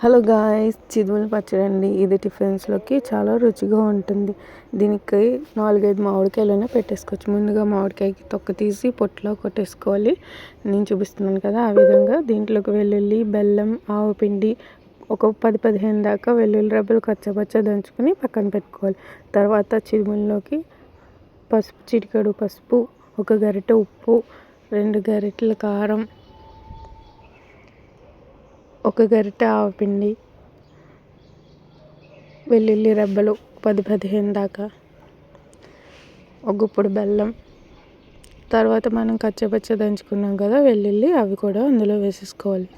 Hello guys, చిదువుల పచ్చడి అండి. ఇది టిఫిన్స్లోకి చాలా రుచిగా ఉంటుంది. దీనికి 4-5 మామిడికాయలైనా పెట్టేసుకోవచ్చు. ముందుగా మామిడికాయకి తొక్క తీసి పొట్టులో కొట్టేసుకోవాలి. నేను చూపిస్తున్నాను కదా, ఆ విధంగా. దీంట్లోకి వెల్లుల్లి, బెల్లం, ఆవు పిండి, ఒక 10-15 దాకా వెల్లుల్లి రబ్బలు కచ్చపచ్చ దంచుకొని పక్కన పెట్టుకోవాలి. తర్వాత చిదువుల్లోకి పసుపు, చిటికెడు పసుపు, 1 గరిటె ఉప్పు, 2 గరిటెల కారం, 1 గరిటె ఆవపిండి, వెల్లుల్లి రెబ్బలు 10-15 దాకా, ఒక గుప్పుడు బెల్లం, తర్వాత మనం కచ్చపచ్చ దంచుకున్నాం కదా వెల్లుల్లి, అవి కూడా అందులో వేసేసుకోవాలి.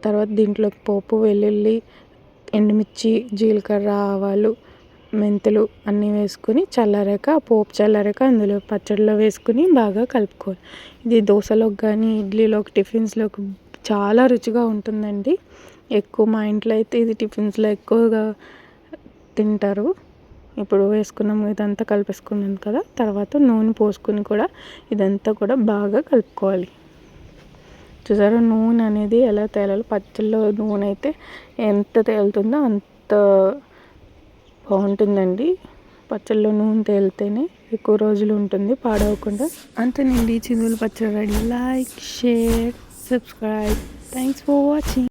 తర్వాత దీంట్లోకి పోపు, వెల్లుల్లి, ఎండుమిర్చి, జీలకర్ర, ఆవాలు, మెంతులు అన్నీ వేసుకొని చల్లారాక, ఆ పోపు చల్లారాక అందులో పచ్చడిలో వేసుకుని బాగా కలుపుకోవాలి. ఇది దోశలోకి కానీ ఇడ్లీలోకి, టిఫిన్స్లోకి చాలా రుచిగా ఉంటుందండి. మా ఇంట్లో అయితే ఇది టిఫిన్స్లో ఎక్కువగా తింటారు. ఇప్పుడు వేసుకున్నాము, ఇదంతా కలిపేసుకున్నాను కదా. తర్వాత నూనె పోసుకొని కూడా ఇదంతా కూడా బాగా కలుపుకోవాలి. చూసారా నూనె అనేది ఎలా తేలాలి? పచ్చళ్ళలో నూనె అయితే ఎంత తేలుతుందో అంత బాగుంటుందండి. పచ్చళ్ళలో నూనె తేలితేనే ఎక్కువ రోజులు ఉంటుంది, పాడవకుండా. అంతేనండి, చిదువుల పచ్చడి ready. Like, share, subscribe. Thanks for watching.